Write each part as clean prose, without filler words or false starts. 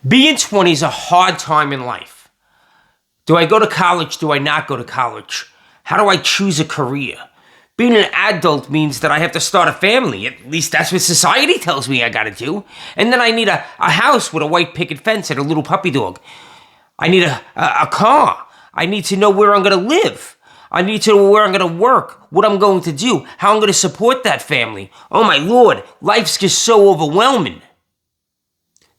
Being 20 is a hard time in life. Do I go to college? Do I not go to college? How do I choose a career? Being an adult means that I have to start a family. At least that's what society tells me I gotta do. And then I need a house with a white picket fence and a little puppy dog. I need a car. I need to know where I'm gonna live. I need to know where I'm gonna work, what I'm going to do, how I'm gonna support that family. Oh my Lord, life's just so overwhelming.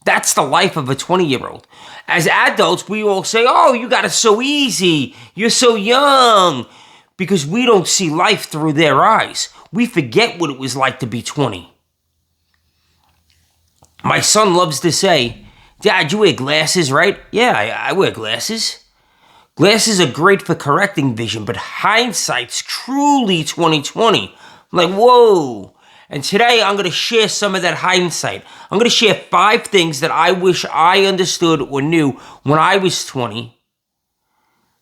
That's the life of a 20-year-old. As adults, we all say, oh, you got it so easy. You're so young. Because we don't see life through their eyes. We forget what it was like to be 20. My son loves to say, Dad, you wear glasses, right? Yeah, I wear glasses. Glasses are great for correcting vision, but hindsight's truly 2020. I'm like, whoa. And today I'm going to share some of that hindsight. I'm going to share 5 things that I wish I understood or knew when I was 20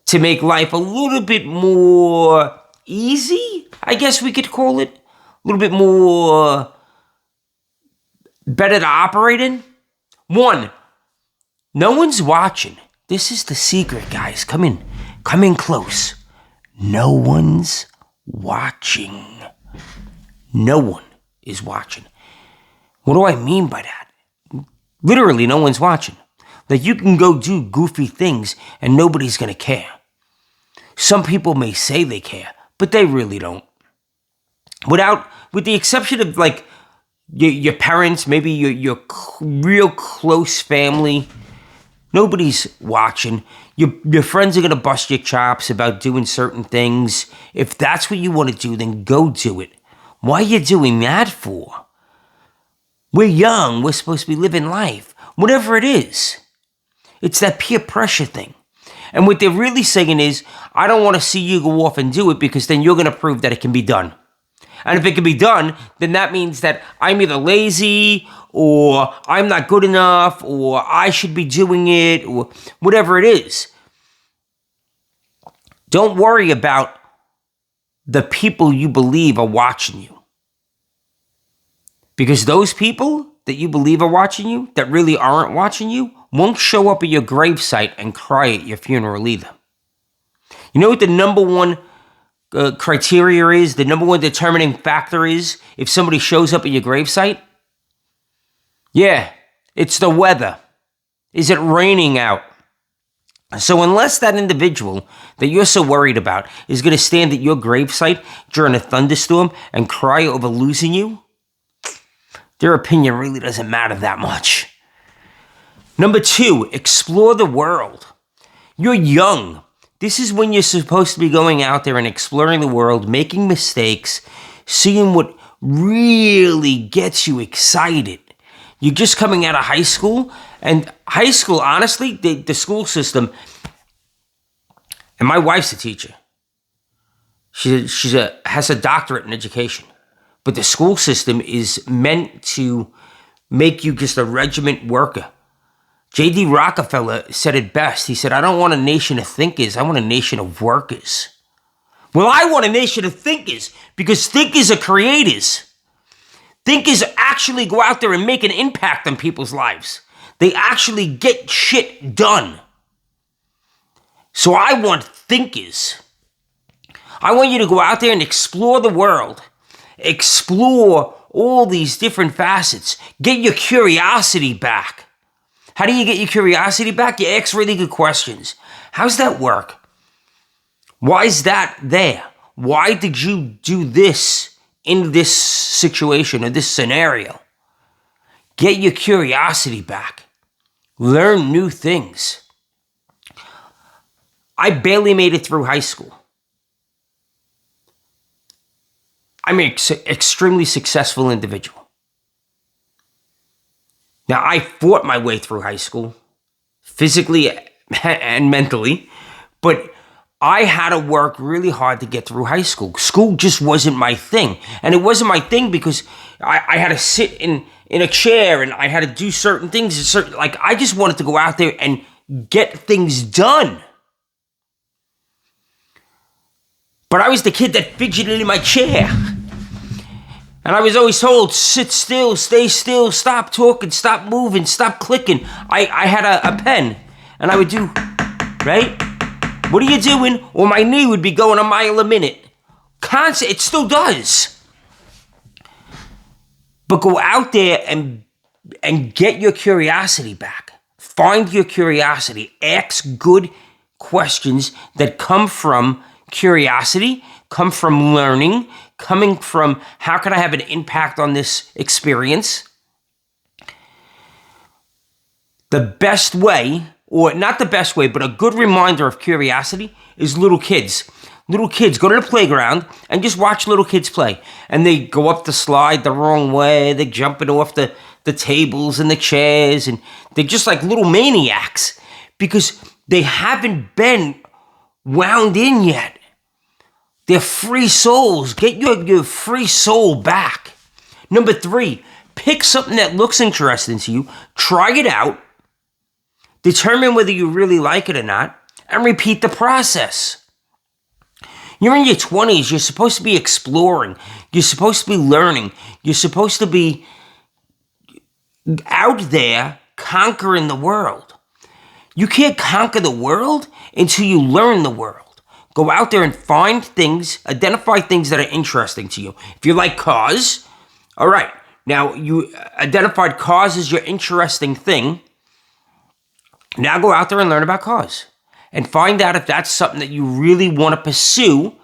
to make life a little bit more easy, I guess we could call it. A little bit more better to operate in. 1, no one's watching. This is the secret, guys. Come in close. No one's watching. No one is watching. What do I mean by that? Literally, no one's watching. Like, you can go do goofy things and nobody's gonna care. Some people may say they care, but they really don't. With the exception of like your parents, maybe your real close family, nobody's watching. Your friends are gonna bust your chops about doing certain things. If that's what you want to do, then go do it. Why are you doing that for? We're young. We're supposed to be living life. Whatever it is. It's that peer pressure thing. And what they're really saying is, I don't want to see you go off and do it because then you're going to prove that it can be done. And if it can be done, then that means that I'm either lazy or I'm not good enough or I should be doing it or whatever it is. Don't worry about the people you believe are watching you. Because those people that you believe are watching you, that really aren't watching you, won't show up at your gravesite and cry at your funeral either. You know what the number one criteria is? The number one determining factor is if somebody shows up at your gravesite? Yeah, it's the weather. Is it raining out? So unless that individual that you're so worried about is going to stand at your gravesite during a thunderstorm and cry over losing you, their opinion really doesn't matter that much. Number 2, explore the world. You're young. This is when you're supposed to be going out there and exploring the world, making mistakes, seeing what really gets you excited. You're just coming out of high school, and high school, honestly, the school system, and my wife's a teacher. She has a doctorate in education. But the school system is meant to make you just a regiment worker. J.D. Rockefeller said it best. He said, I don't want a nation of thinkers. I want a nation of workers. Well, I want a nation of thinkers because thinkers are creators. Thinkers actually go out there and make an impact on people's lives. They actually get shit done. So I want thinkers. I want you to go out there and explore the world. Explore all these different facets. Get your curiosity back. How do you get your curiosity back? You ask really good questions. How's that work? Why is that there? Why did you do this in this situation or this scenario? Get your curiosity back. Learn new things. I barely made it through high school. I'm an extremely successful individual. Now, I fought my way through high school, physically and mentally, but I had to work really hard to get through high school. School just wasn't my thing. And it wasn't my thing because I had to sit in a chair and I had to do certain things. Like, I just wanted to go out there and get things done. But I was the kid that fidgeted in my chair. And I was always told, sit still, stay still, stop talking, stop moving, stop clicking. I had a pen, and I would do, right? What are you doing? Or my knee would be going a mile a minute. Constant, it still does. But go out there and get your curiosity back. Find your curiosity. Ask good questions that come from curiosity, come from learning, coming from how can I have an impact on this experience? The best way, or not the best way, but a good reminder of curiosity is little kids. Little kids go to the playground and just watch little kids play. And they go up the slide the wrong way. They're jumping off the tables and the chairs. And they're just like little maniacs because they haven't been wound in yet. They're free souls. Get your free soul back. Number 3, pick something that looks interesting to you. Try it out. Determine whether you really like it or not. And repeat the process. You're in your 20s. You're supposed to be exploring. You're supposed to be learning. You're supposed to be out there conquering the world. You can't conquer the world until you learn the world. Go out there and find things, identify things that are interesting to you. If you like cars, all right. Now, you identified cars as your interesting thing. Now go out there and learn about cars. And find out if that's something that you really want to pursue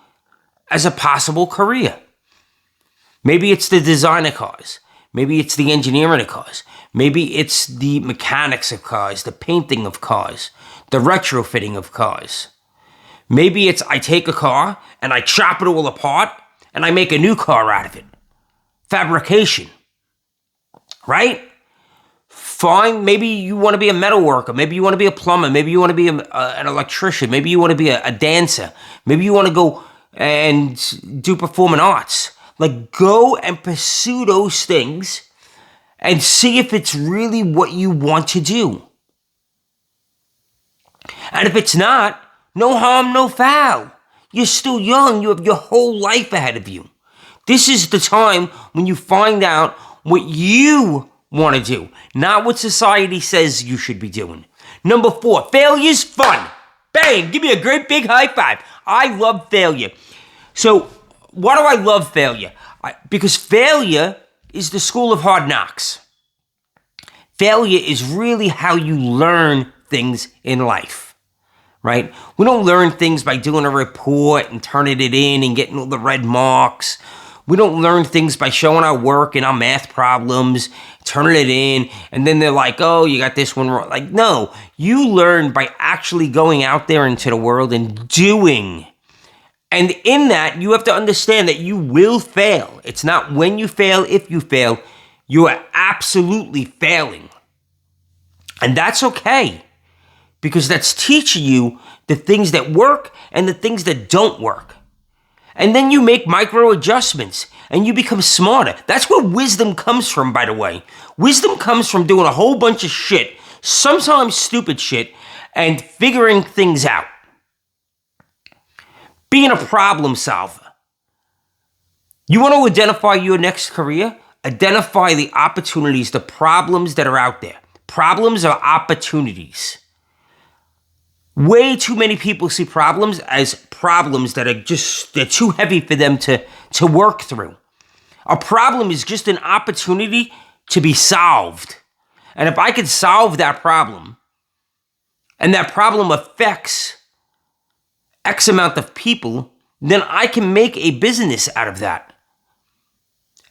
as a possible career. Maybe it's the design of cars. Maybe it's the engineering of cars. Maybe it's the mechanics of cars, the painting of cars, the retrofitting of cars. Maybe it's I take a car and I chop it all apart and I make a new car out of it. Fabrication. Right? Maybe you want to be a metal worker. Maybe you want to be a plumber. Maybe you want to be an electrician. Maybe you want to be a dancer. Maybe you want to go and do performing arts. Like, go and pursue those things and see if it's really what you want to do. And if it's not, no harm, no foul. You're still young. You have your whole life ahead of you. This is the time when you find out what you want to do, not what society says you should be doing. Number 4, failure's fun. Bang, give me a great big high five. I love failure. So why do I love failure? Because failure is the school of hard knocks. Failure is really how you learn things in life, right? We don't learn things by doing a report and turning it in and getting all the red marks. We don't learn things by showing our work and our math problems, turning it in, and then they're like, oh, you got this one wrong. Like, no, you learn by actually going out there into the world and doing. And in that, you have to understand that you will fail. It's not when you fail, if you fail. You are absolutely failing. And that's okay, because that's teaching you the things that work and the things that don't work. And then you make micro adjustments and you become smarter. That's where wisdom comes from, by the way. Wisdom comes from doing a whole bunch of shit, sometimes stupid shit, and figuring things out. Being a problem solver. You want to identify your next career? Identify the opportunities, the problems that are out there. Problems are opportunities. Way too many people see problems as problems that are they're too heavy for them to work through. A problem is just an opportunity to be solved. And if I could solve that problem, and that problem affects X amount of people, then I can make a business out of that.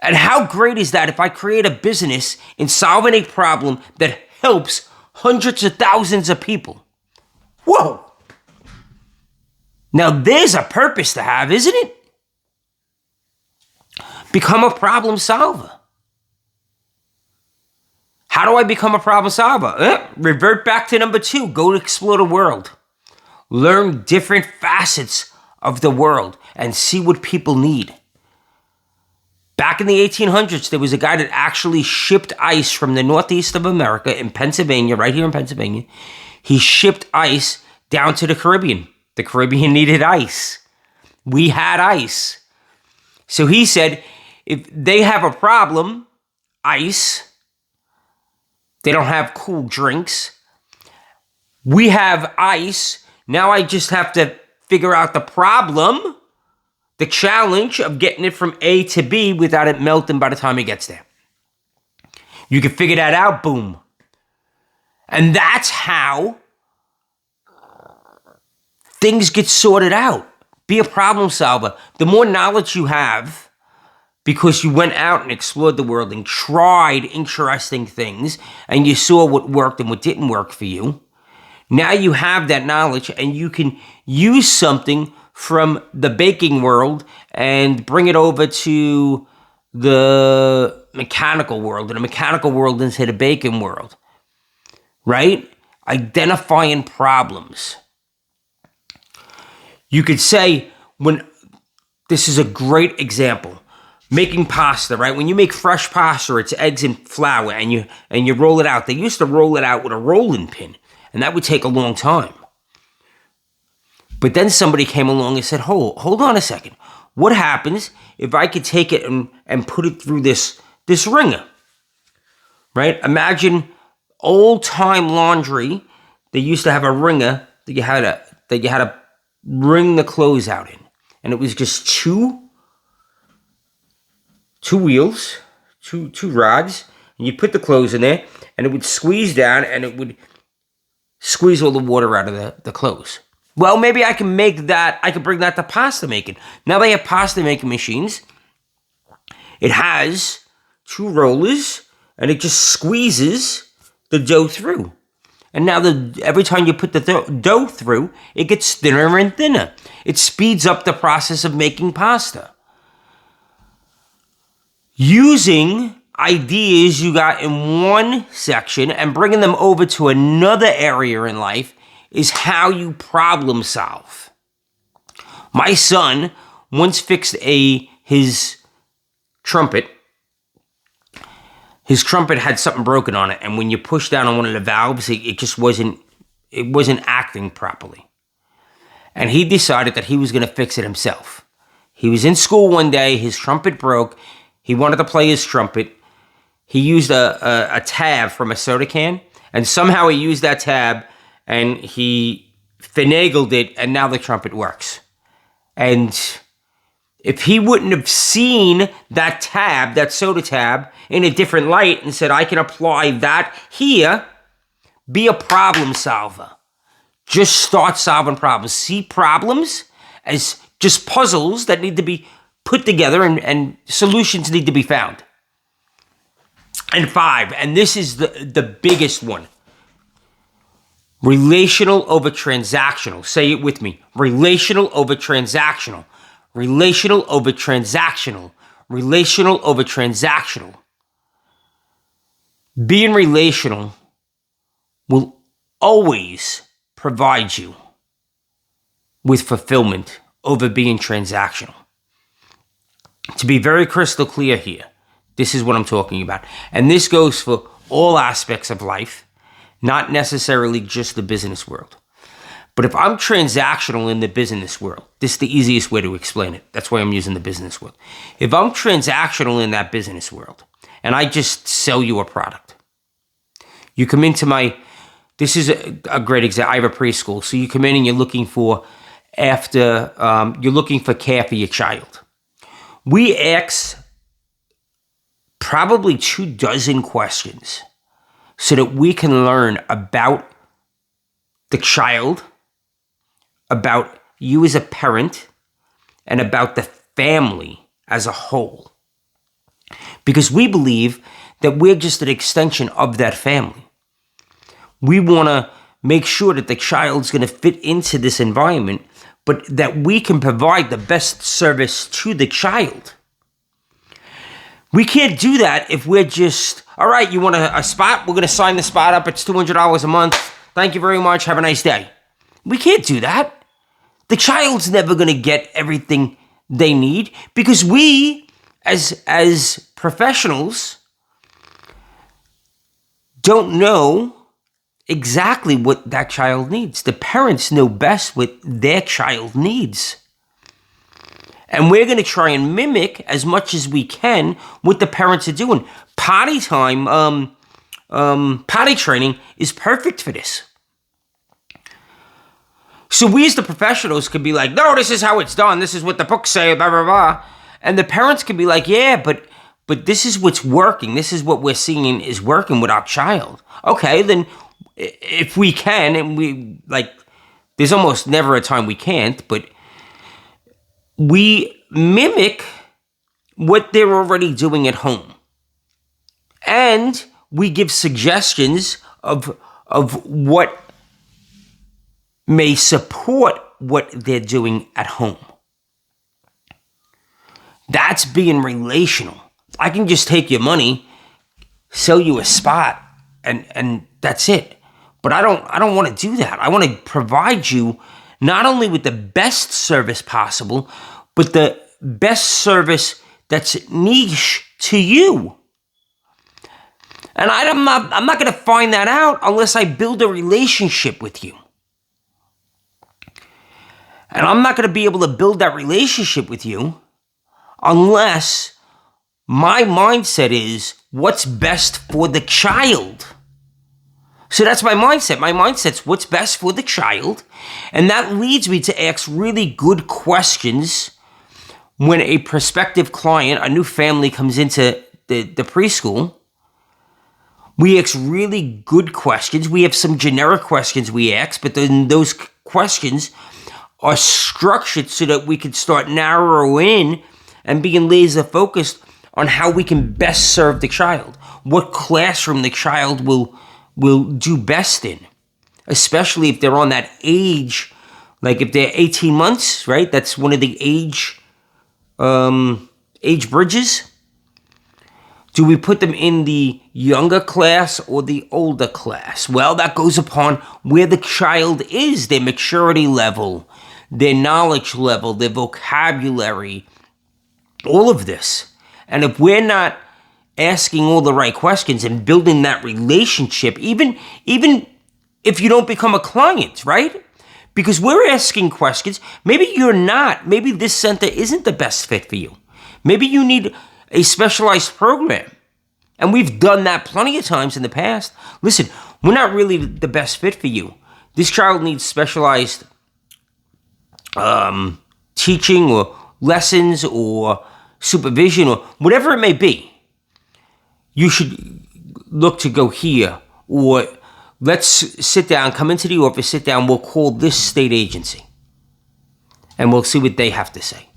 And how great is that if I create a business in solving a problem that helps hundreds of thousands of people? Whoa! Now there's a purpose to have, isn't it? Become a problem solver. How do I become a problem solver? Revert back to number 2. Go to explore the world. Learn different facets of the world and see what people need. Back in the 1800s, there was a guy that actually shipped ice from the northeast of America in Pennsylvania, right here in Pennsylvania. He shipped ice down to the Caribbean. The Caribbean needed ice. We had ice. So he said, if they have a problem, ice, they don't have cool drinks. We have ice. Now I just have to figure out the problem, the challenge of getting it from A to B without it melting by the time it gets there. You can figure that out, boom. And that's how things get sorted out. Be a problem solver. The more knowledge you have, because you went out and explored the world and tried interesting things, and you saw what worked and what didn't work for you, now you have that knowledge and you can use something from the baking world and bring it over to the mechanical world, and the mechanical world into the baking world, right? Identifying problems. You could say, this is a great example, making pasta, right? When you make fresh pasta, it's eggs and flour, and you roll it out. They used to roll it out with a rolling pin, and that would take a long time. But then somebody came along and said, hold on a second. What happens if I could take it and put it through this wringer, right? Imagine old-time laundry. They used to have a wringer that you had to wring the clothes out in. And it was just two wheels, two rods, and you put the clothes in there, and it would squeeze down, and it would squeeze all the water out of the clothes. Well, maybe I can bring that to pasta making. Now they have pasta making machines. It has two rollers, and it just squeezes the dough through. And now every time you put the dough through, it gets thinner and thinner. It speeds up the process of making pasta. Using ideas you got in one section and bringing them over to another area in life is how you problem solve. My son once fixed his trumpet. His trumpet had something broken on it, and when you push down on one of the valves, it just wasn't acting properly. And he decided that he was going to fix it himself. He was in school one day, his trumpet broke, he wanted to play his trumpet. He used a tab from a soda can, and somehow he used that tab, and he finagled it, and now the trumpet works. And if he wouldn't have seen that tab, that soda tab, in a different light and said, I can apply that here, be a problem solver. Just start solving problems. See problems as just puzzles that need to be put together and solutions need to be found. And 5, and this is the biggest one. Relational over transactional. Say it with me. Relational over transactional. Relational over transactional. Relational over transactional. Being relational will always provide you with fulfillment over being transactional. To be very crystal clear here, this is what I'm talking about. And this goes for all aspects of life, not necessarily just the business world. But if I'm transactional in the business world, this is the easiest way to explain it. That's why I'm using the business world. If I'm transactional in that business world, and I just sell you a product, you come into this is a great example. I have a preschool. So you come in and you're looking for care for your child. We ask probably 24 questions so that we can learn about the child, about you as a parent, and about the family as a whole. Because we believe that we're just an extension of that family. We want to make sure that the child's going to fit into this environment, but that we can provide the best service to the child. We can't do that if we're just, all right, you want a spot? We're going to sign the spot up. It's $200 a month. Thank you very much. Have a nice day. We can't do that. The child's never going to get everything they need because we, as professionals, don't know exactly what that child needs. The parents know best what their child needs. And we're going to try and mimic as much as we can what the parents are doing. Potty time, potty training is perfect for this. So we as the professionals could be like, no, this is how it's done. This is what the books say, blah, blah, blah. And the parents could be like, yeah, but this is what's working. This is what we're seeing is working with our child. Okay, then if we can, and we, like, there's almost never a time we can't, but we mimic what they're already doing at home. And we give suggestions of what may support what they're doing at home. That's being relational. I can just take your money, sell you a spot, and that's it. But I don't want to do that. I want to provide you not only with the best service possible, but the best service that's niche to you. And I'm not going to find that out unless I build a relationship with you. And I'm not going to be able to build that relationship with you unless my mindset is what's best for the child. So that's my mindset. My mindset's what's best for the child. And that leads me to ask really good questions when a prospective client, a new family comes into the preschool. We ask really good questions. We have some generic questions we ask, but then those questions are structured so that we can start narrowing in and being laser focused on how we can best serve the child, what classroom the child will do best in, especially if they're on that age, like if they're 18 months, right? That's one of the age bridges. Do we put them in the younger class or the older class? Well, that goes upon where the child is, their maturity level, their knowledge level, their vocabulary, all of this. And if we're not asking all the right questions and building that relationship, even if you don't become a client, right? Because we're asking questions. Maybe you're not. Maybe this center isn't the best fit for you. Maybe you need a specialized program. And we've done that plenty of times in the past. Listen, we're not really the best fit for you. This child needs specialized teaching or lessons or supervision or whatever it may be. You should look to go here, or let's sit down, come into the office, sit down, we'll call this state agency and we'll see what they have to say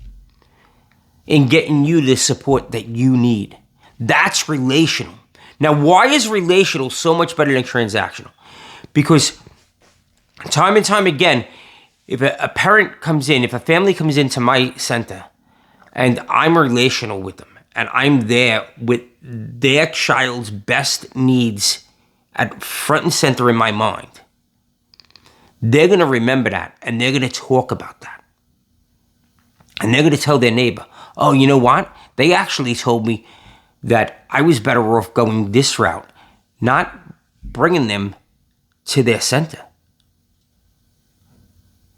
in getting you the support that you need. That's relational. Now, why is relational so much better than transactional? Because time and time again, if a parent comes in, if a family comes into my center and I'm relational with them and I'm there with their child's best needs at front and center in my mind, they're going to remember that and they're going to talk about that. And they're going to tell their neighbor, oh, you know what? They actually told me that I was better off going this route, not bringing them to their center.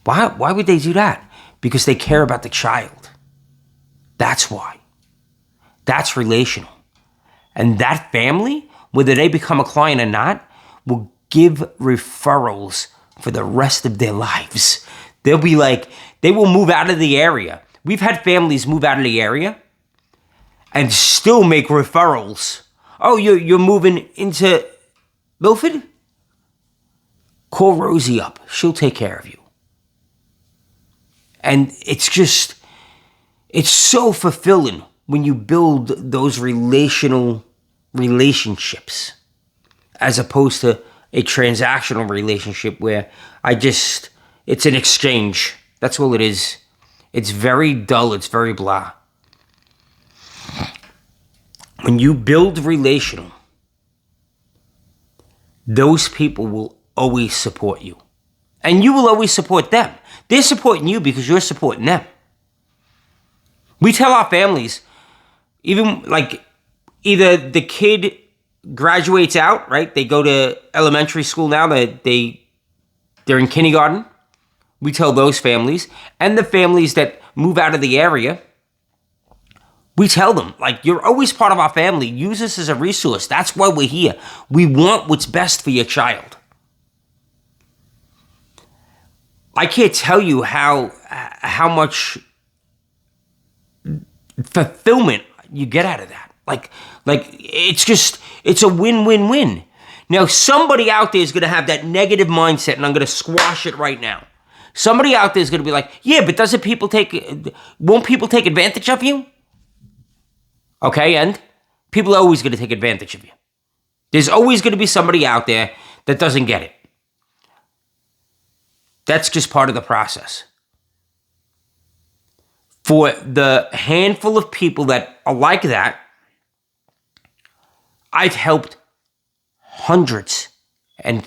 Why would they do that? Because they care about the child. That's why. That's relational. And that family, whether they become a client or not, will give referrals for the rest of their lives. They'll be like, they will move out of the area. We've had families move out of the area and still make referrals. Oh, you're moving into Milford? Call Rosie up. She'll take care of you. And it's so fulfilling when you build those relationships as opposed to a transactional relationship where it's an exchange. That's all it is. It's very dull. It's very blah. When you build relational, those people will always support you. And you will always support them. They're supporting you because you're supporting them. We tell our families, even like either the kid graduates out, right? They go to elementary school now, they're in kindergarten. We tell those families, and the families that move out of the area, we tell them, like, you're always part of our family. Use us as a resource. That's why we're here. We want what's best for your child. I can't tell you how much fulfillment you get out of that. Like it's a win-win-win. Now, somebody out there is going to have that negative mindset, and I'm going to squash it right now. Somebody out there is going to be like, yeah, but won't people take advantage of you? Okay, and people are always going to take advantage of you. There's always going to be somebody out there that doesn't get it. That's just part of the process. For the handful of people that are like that, I've helped hundreds, and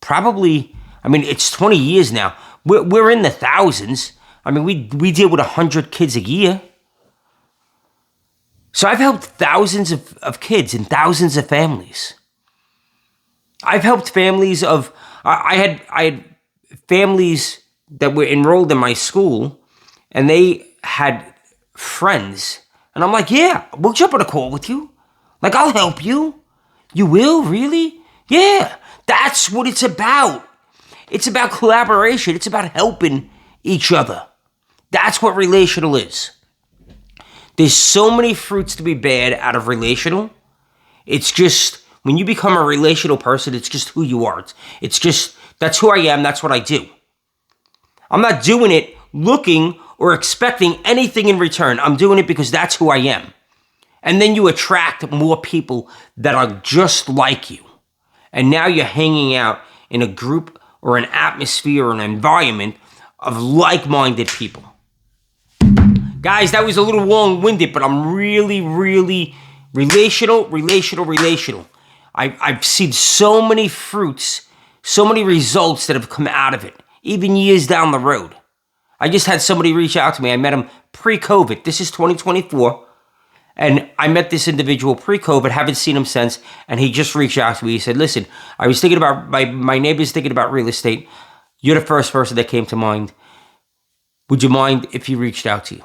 probably, I mean, it's 20 years now. We're in the thousands. I mean, we deal with 100 kids a year. So I've helped thousands of kids and thousands of families. I've helped families of, I had families that were enrolled in my school, and they had friends. And I'm like, yeah, we'll jump on a call with you. Like, I'll help you. You will? Really? Yeah. That's what it's about. It's about collaboration. It's about helping each other. That's what relational is. There's so many fruits to be bad out of relational. It's just, when you become a relational person, it's just who you are. It's just, that's who I am. That's what I do. I'm not doing it looking or expecting anything in return. I'm doing it because that's who I am. And then you attract more people that are just like you. And now you're hanging out in a group or an atmosphere or an environment of like-minded people. Guys, that was a little long-winded, but I'm really, really relational. I've seen so many fruits, so many results that have come out of it, even years down the road. I just had somebody reach out to me. I met him pre-COVID. This is 2024. And I met this individual pre-COVID, haven't seen him since, and he just reached out to me. He said, listen, I was thinking about, my neighbor's thinking about real estate. You're the first person that came to mind. Would you mind if he reached out to you?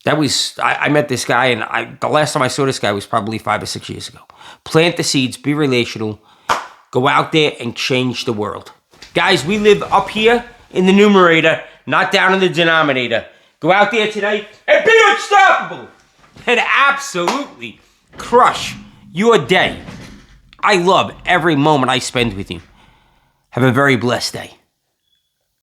That was, I met this guy, and the last time I saw this guy was probably 5 or 6 years ago. Plant the seeds, be relational, go out there and change the world. Guys, we live up here in the numerator, not down in the denominator. Go out there tonight and be unstoppable and absolutely crush your day. I love every moment I spend with you. Have a very blessed day.